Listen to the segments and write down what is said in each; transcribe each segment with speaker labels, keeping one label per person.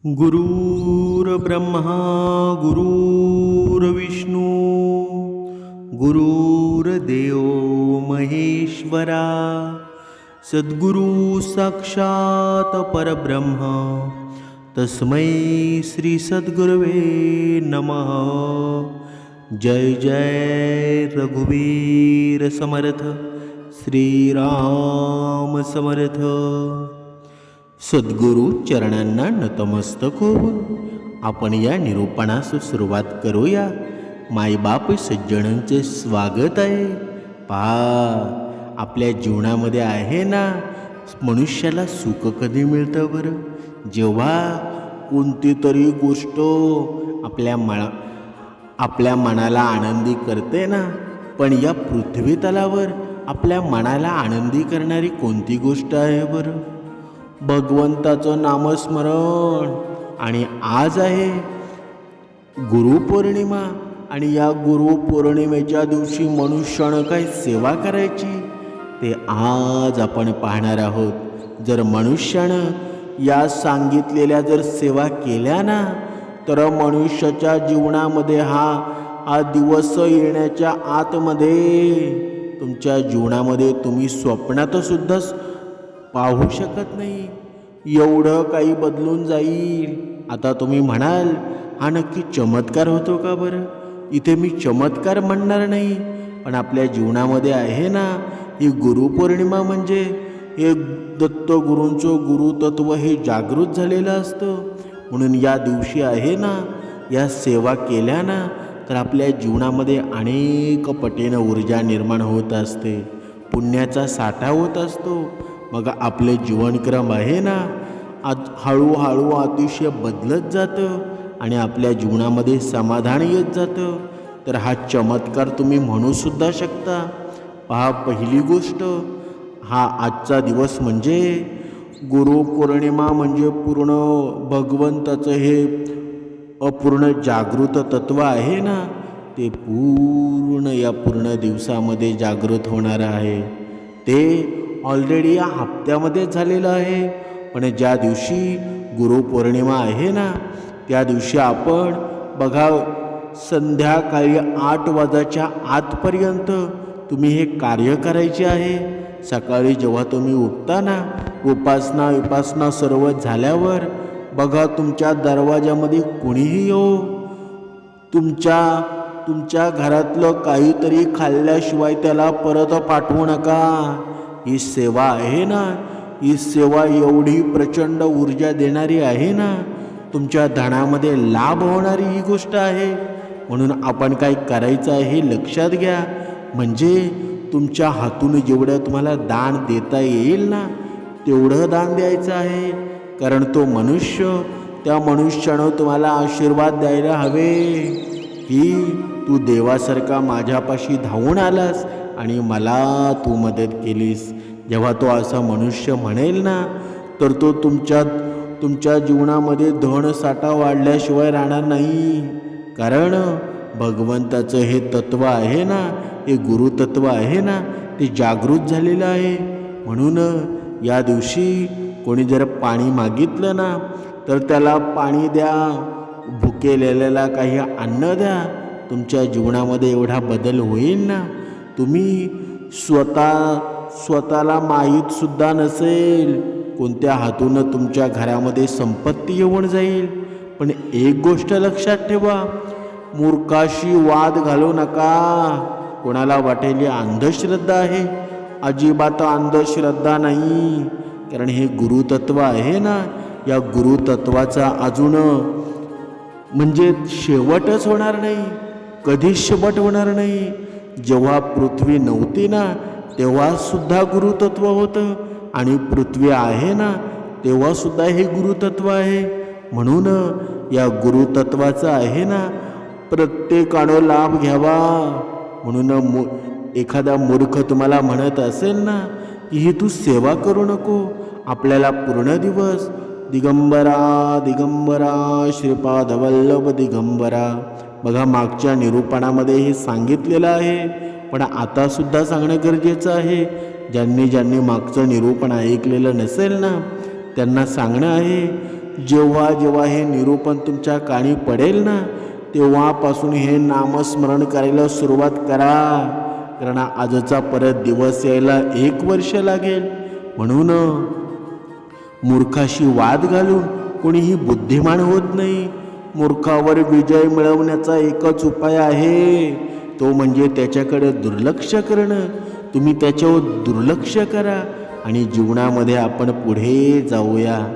Speaker 1: गुरुर्ब्रह्मा गुरुर्विष्णू गुरुर्देव महेश्वरा सद्गुरु साक्षात परब्रह्म तस्मै श्री सद्गुरवे नमः। जय जय रघुवीर समर्थ श्रीराम समर्थ। सद्गुरु चरणांना नतमस्तक होऊन आपण या निरूपणास सुरुवात करूया। मायबाप सज्जनांचे स्वागत आहे। पहा, आपल्या जीवनामध्ये आहे ना, मनुष्याला सुख कधी मिळतं बरं? जेव्हा कोणती तरी गोष्ट आपल्या मनाला आनंदी करते ना। पण या पृथ्वी तलावर आपल्या मनाला आनंदी करणारी कोणती गोष्ट आहे बरं? भगवंताचं नामस्मरण। आणि आज आहे गुरुपौर्णिमा, आणि या गुरुपौर्णिमेच्या दिवशी मनुष्यानं काय सेवा करायची ते आज आपण पाहणार आहोत। जर मनुष्यानं या सांगितलेल्या जर सेवा केल्या ना, तर मनुष्याच्या जीवनामध्ये हा दिवस येण्याच्या आतमध्ये तुमच्या जीवनामध्ये तुम्ही स्वप्नात सुद्धा पाहू शकत नाही, एवढं काही बदलून जाईल। आता तुम्ही म्हणाल, हा नक्की चमत्कार होतो का बरं? इथे मी चमत्कार म्हणणार नाही, पण आपल्या जीवनामध्ये आहे ना, ही गुरुपौर्णिमा म्हणजे हे दत्तगुरूंचं गुरुतत्व हे जागृत झालेलं असतं। म्हणून या दिवशी आहे ना, या सेवा केल्या ना, तर आपल्या जीवनामध्ये अनेक पटीनं ऊर्जा निर्माण होत असते, पुण्याचा साठा होत असतो। मग आपले जीवनक्रम आहे ना, आज हळूहळू अतिशय बदलत जातं आणि आपल्या जीवनामध्ये समाधान येत जातं। तर हा चमत्कार तुम्ही म्हणू सुद्धा शकता। पहा, पहिली गोष्ट, हा आजचा दिवस म्हणजे गुरुपौर्णिमा म्हणजे पूर्ण भगवंताचं हे अपूर्ण जागृत तत्व आहे ना, ते या पूर्ण दिवसामध्ये जागृत होणार आहे। ते ऑलरेडी या हप्त्यामध्ये झालेलं आहे। पण ज्या दिवशी गुरुपौर्णिमा आहे ना, त्या दिवशी आपण बघा, संध्याकाळी 8 वाजाच्या आतपर्यंत तुम्ही हे कार्य करायचे आहे। सकाळी जेव्हा तुम्ही उठता ना, उपासना सर्व झाल्यावर बघा, तुमच्या दरवाजामध्ये कुणीही येऊ, तुमच्या घरातलं काहीतरी खाल्ल्याशिवाय त्याला परत पाठवू नका। ही सेवा आहे ना, ही सेवा एवढी प्रचंड ऊर्जा देणारी आहे ना, तुमच्या धनामध्ये लाभ होणारी ही गोष्ट आहे। म्हणून आपण काय करायचं आहे हे लक्षात घ्या। म्हणजे तुमच्या हातून जेवढं तुम्हाला दान देता येईल ना, तेवढं दान द्यायचं आहे। कारण तो मनुष्य, त्या मनुष्यानं तुम्हाला आशीर्वाद द्यायला हवे की तू देवासारखा माझ्यापाशी धावून आलास आणि मला तू मदत केलीस। जेव्हा तो असा मनुष्य म्हणेल ना, तर तो तुमच्या जीवनामध्ये धन साठा वाढल्याशिवाय राहणार नाही। कारण भगवंताचं हे तत्व आहे ना, हे गुरुतत्व आहे ना, ते जागृत झालेलं आहे। म्हणून या दिवशी कोणी जर पाणी मागितलं ना, तर त्याला पाणी द्या, भुकेलेल्याला काही अन्न द्या। तुमच्या जीवनामध्ये एवढा बदल होईल ना, तुम्ही स्वतःला माहीत सुद्धा नसेल कोणत्या हातून तुमच्या घरामध्ये संपत्ती येऊन जाईल। पण एक गोष्ट लक्षात ठेवा, मूर्खाशी वाद घालू नका। कोणाला वाटेल ही अंधश्रद्धा आहे, अजिबात अंधश्रद्धा नाही। कारण हे गुरुतत्व आहे ना, या गुरुतत्वाचा अजून म्हणजे शेवटच होणार नाही, कधीच शेवट होणार नाही। जेव्हा पृथ्वी नव्हती ना, तेव्हा सुद्धा गुरुतत्व होतं, आणि पृथ्वी आहे ना, तेव्हा सुद्धा हे गुरुतत्व आहे। म्हणून या गुरुतत्वाचा आहे ना, प्रत्येकानं लाभ घ्यावा। म्हणून एखादा मूर्ख तुम्हाला म्हणत असेल ना की ही तू सेवा करू नको, आपल्याला पूर्ण दिवस दिगंबरा दिगंबरा श्रीपाद वल्लभ दिगंबरा, बघा मागच्या निरूपणामध्ये हे सांगितलेलं आहे, पण आता सुद्धा सांगणं गरजेचं आहे। ज्यांनी मागचं निरूपण ऐकलेलं नसेल ना, त्यांना सांगणं आहे जेव्हा जेव्हा हे निरूपण तुमच्या कानी पडेल ना, तेव्हापासून हे नामस्मरण करायला सुरुवात करा. कारण आजचा परत दिवस यायला 1 वर्ष लागेल. म्हणून मूर्खाशी वाद घालून कोणीही बुद्धिमान होत नाही. मूर्खावर विजय मिळवण्याचा एकच उपाय आहे, तो म्हणजे त्याच्याकडे दुर्लक्ष करणं. तुम्ही त्याच्यावर दुर्लक्ष करा आणि जीवनामध्ये आपण पुढे जाऊया.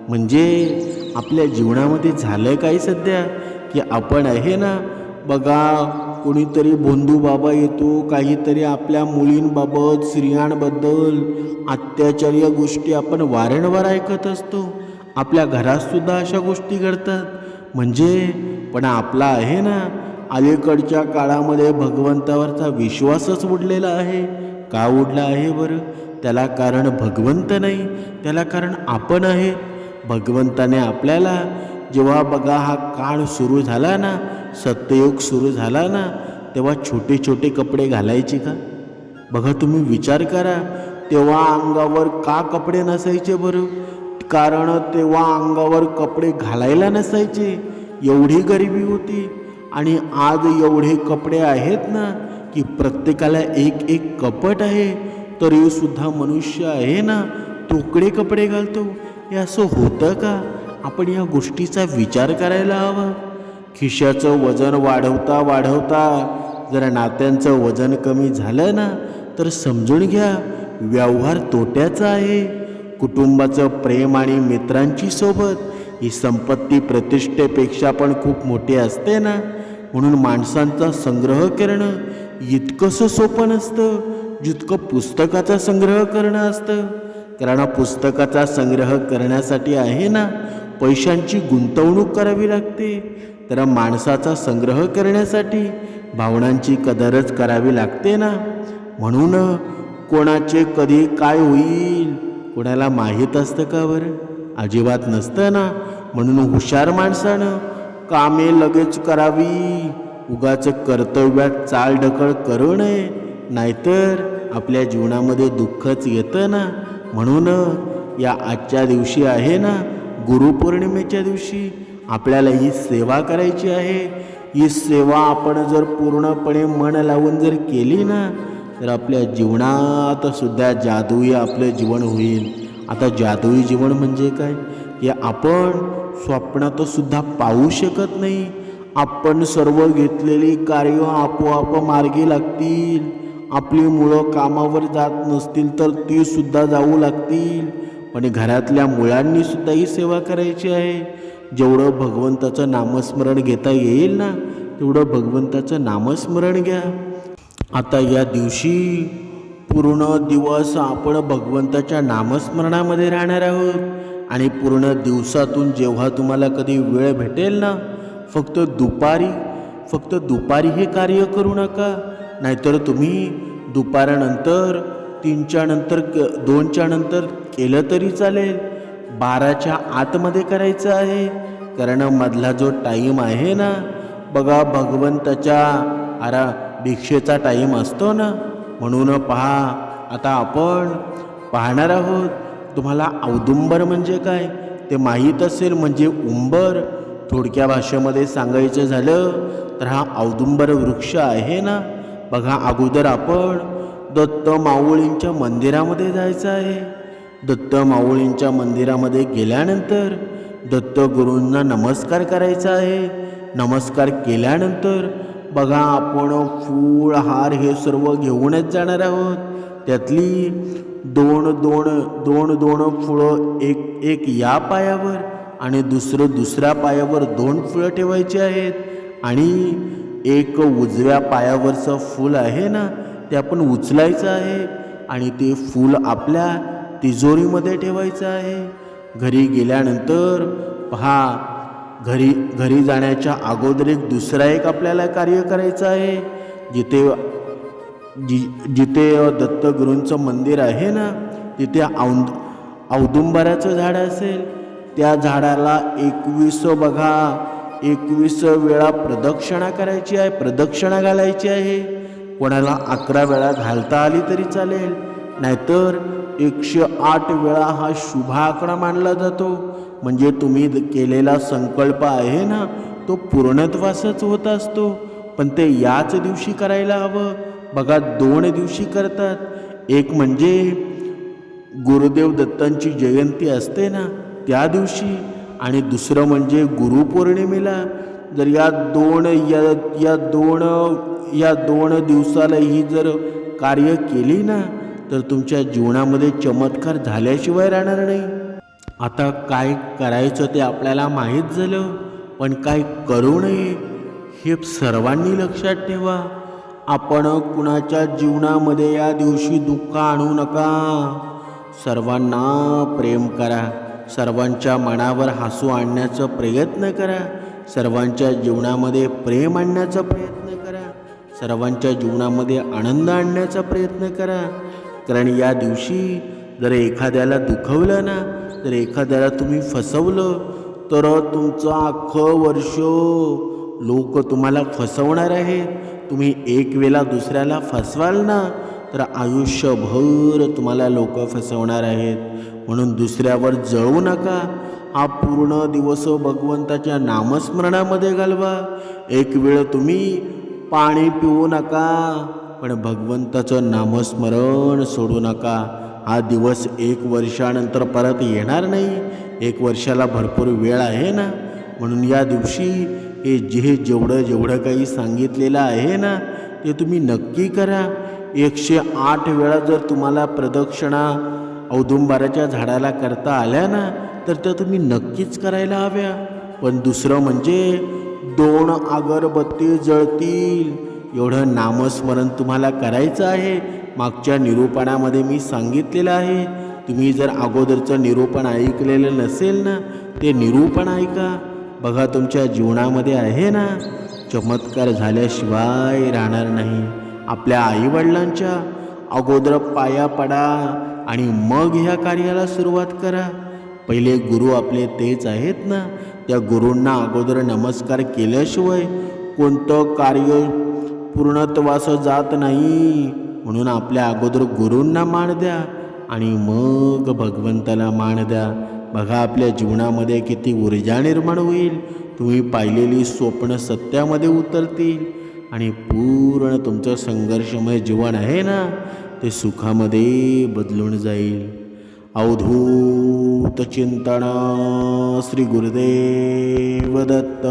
Speaker 1: म्हणजे आपल्या जीवनामध्ये झालं काय सध्या की आपण आहे ना, बघा कोणीतरी भोंदू बाबा येतो, काहीतरी आपल्या मुलींबाबत स्त्रियांबद्दल अत्याचार्य गोष्टी आपण वारंवार ऐकत असतो. आपल्या घरातसुद्धा अशा गोष्टी घडतात. म्हणजे पण आपला आहे ना, अलीकडच्या काळामध्ये भगवंतावरचा विश्वासच उडलेला आहे. का उडला आहे बरं? त्याला कारण भगवंत नाही, त्याला कारण आपण आहे. भगवंताने आपल्याला जेव्हा बघा हा काळ सुरू झाला ना, सत्ययुग सुरू झाला ना, तेव्हा छोटे छोटे कपडे घालायचे का? बघा तुम्ही विचार करा, तेव्हा अंगावर का कपडे नसायचे बरं? कारण तेव्हा अंगावर कपडे घालायला नसायचे, एवढी गरिबी होती. आणि आज एवढे कपडे आहेत ना की प्रत्येकाला एक एक कपट आहे, तरीसुद्धा मनुष्य आहे ना तोकडे कपडे घालतो. हे असं होतं का? आपण या गोष्टीचा विचार करायला हवा. खिशाचं वजन वाढवता वाढवता जर नात्यांचं वजन कमी झालं ना, तर समजून घ्या व्यवहार तोट्याचा आहे. कुटुंबाचं प्रेम आणि मित्रांची सोबत ही संपत्ती प्रतिष्ठेपेक्षा पण खूप मोठी असते ना. म्हणून माणसांचा संग्रह करणं इतकंसं सोपं नसतं जितकं पुस्तकाचा संग्रह करणं असतं. कारण पुस्तकाचा संग्रह करण्यासाठी आहे ना पैशांची गुंतवणूक करावी लागते, तर माणसाचा संग्रह करण्यासाठी भावनांची कदरच करावी लागते ना. म्हणून कोणाचे कधी काय होईल कोणाला माहीत असतं का बरं? अजिबात नसतं ना. म्हणून हुशार माणसानं कामे लगेच करावी, उगाच कर्तव्यात चालढकल करू नये, नाहीतर आपल्या जीवनामध्ये दुःखच येतं ना. म्हणून या आजच्या दिवशी आहे ना, गुरुपौर्णिमेच्या दिवशी आपल्याला ही सेवा करायची आहे. ही सेवा आपण जर पूर्णपणे मन लावून जर केली ना, तर आपल्या जीवनात सुद्धा जादुई आपलं जीवन होईल. आता जादुई जीवन म्हणजे काय? की आपण स्वप्नात सुद्धा पाहू शकत नाही. आपण सर्व घेतलेली कार्य आपोआप मार्गी लागतील. आपली मुलं कामावर जात नसतील तर ती सुद्धा जाऊ लागतील. पण घरातल्या मुलांनी सुद्धा ही सेवा करायची आहे. जेवढं भगवंताचं नामस्मरण घेता येईल ना, तेवढं भगवंताचं नामस्मरण घ्या. आता या दिवशी पूर्ण दिवस आपण भगवंताच्या नामस्मरणामध्ये राहणार आहोत. आणि पूर्ण दिवसातून जेव्हा तुम्हाला कधी वेळ भेटेल ना, फक्त दुपारी हे कार्य करू नका. नाहीतर तुम्ही दुपारानंतर 3च्या नंतर 2च्या नंतर केलं तरी चालेल. 12च्या आतमध्ये करायचं आहे. कारण मधला जो टाईम आहे ना, बघा भगवंताच्या भिक्षेचा टाईम असतो ना. म्हणून पहा, आता आपण पाहणार आहोत. तुम्हाला औदुंबर म्हणजे काय ते माहीत असेल, म्हणजे उंबर. थोडक्या भाषेमध्ये सांगायचं झालं तर हा औदुंबर वृक्ष आहे ना. बघा अगोदर आपण दत्त माऊलींच्या मंदिरामध्ये जायचं आहे. दत्त माऊलींच्या मंदिरामध्ये गेल्यानंतर दत्तगुरूंना नमस्कार करायचा आहे. नमस्कार केल्यानंतर बघा आपण फूल हार हे सर्व घेऊनच जाणार आहोत. त्यातली दोन फुलं एक या पायावर आणि दुसऱ्या पायावर 2 फुलं ठेवायची आहेत. आणि एक उजव्या पायावरचं फूल आहे ना, ते आपण उचलायचं आहे आणि ते फूल आपल्या तिजोरीमध्ये ठेवायचं आहे. घरी गेल्यानंतर पहा, घरी जाण्याच्या अगोदर दुसरा एक आपल्याला कार्य करायचं आहे. जिथे दत्तगुरूंचं मंदिर आहे ना, तिथे औदुंबराचं झाड असेल. त्या झाडाला 21 वेळा प्रदक्षिणा करायची आहे, प्रदक्षिणा घालायची आहे. कोणाला 11 वेळा घालता आली तरी चालेल, नाहीतर 108 वेळा हा शुभ आकडा मानला जातो. म्हणजे तुम्ही केलेला संकल्प आहे ना तो पूर्णत्वासच होत असतो. पण ते याच दिवशी करायला हवं. बघा 2 दिवशी करतात. एक म्हणजे गुरुदेव दत्तांची जयंती असते ना त्या दिवशी, आणि दुसरं म्हणजे गुरुपौर्णिमेला. जर या दोन दिवसाला ही जर कार्य केली ना तर तुमच्या जीवनामध्ये चमत्कार झाल्याशिवाय राहणार नाही. आता काय करायचं ते आपल्याला माहीत झालं, पण काय करू नये हे सर्वांनी लक्षात ठेवा. आपण कुणाच्या जीवनामध्ये या दिवशी दुःख आणू नका. सर्वांना प्रेम करा. सर्वांच्या मनावर हसू आणण्याचा प्रयत्न करा. सर्वांच्या जीवनामध्ये प्रेम आणण्याचा प्रयत्न करा. सर्वांच्या जीवनामध्ये आनंद आणण्याचा प्रयत्न करा. कारण या दिवशी जर एखाद्याला दुखवलं ना, जर एखाद्याला तुम्ही फसवलं तर तुमचं अख्खं वर्ष लोक तुम्हाला फसवणार आहेत. तुम्ही एक वेळा दुसऱ्याला फसवाल ना तर आयुष्यभर तुम्हाला लोक फसवणार आहेत. म्हणून दुसऱ्यावर जळू नका. हा पूर्ण दिवस भगवंताच्या नामस्मरणामध्ये घालवा. एक वेळ तुम्ही पाणी पिऊ नका, पण भगवंताचं नामस्मरण सोडू नका. हा दिवस 1 वर्षानंतर परत येणार नाही. 1 वर्षाला भरपूर वेळ आहे ना. म्हणून या दिवशी हे जेवढं काही सांगितलेलं आहे ना ते तुम्ही नक्की करा. 108 वेळा जर तुम्हाला प्रदक्षिणा औदुंबराच्या झाडाला करता आल्या ना तर त्या तुम्ही नक्कीच करायला हव्या. पण दुसरं म्हणजे 2 अगरबत्ती जळतील एवढं नामस्मरण तुम्हाला करायचं आहे. मागच्या निरूपणामध्ये मी सांगितलेलं आहे. तुम्ही जर अगोदरचं निरूपण ऐकलेलं नसेल ना ते निरूपण ऐका. बघा तुमच्या जीवनामध्ये आहे ना चमत्कार झाल्याशिवाय राहणार नाही. आपल्या आईवडिलांच्या अगोदर पाया पडा आणि मग ह्या कार्याला सुरुवात करा. पहिले गुरु आपले तेच आहेत ना. त्या गुरूंना अगोदर नमस्कार केल्याशिवाय कोणतं कार्य पूर्णत्वास जात नाही. म्हणून आपल्या अगोदर गुरूंना मान द्या आणि मग भगवंताला मान द्या. बघा आपल्या जीवनामध्ये किती ऊर्जा निर्माण होईल. तुम्ही पाहिलेली स्वप्न सत्यामध्ये उतरतील आणि पूर्ण तुमचं संघर्षमय जीवन आहे ना ते सुखामध्ये बदलून जाईल. अवधूत चिंतन. श्री गुरुदेव दत्त.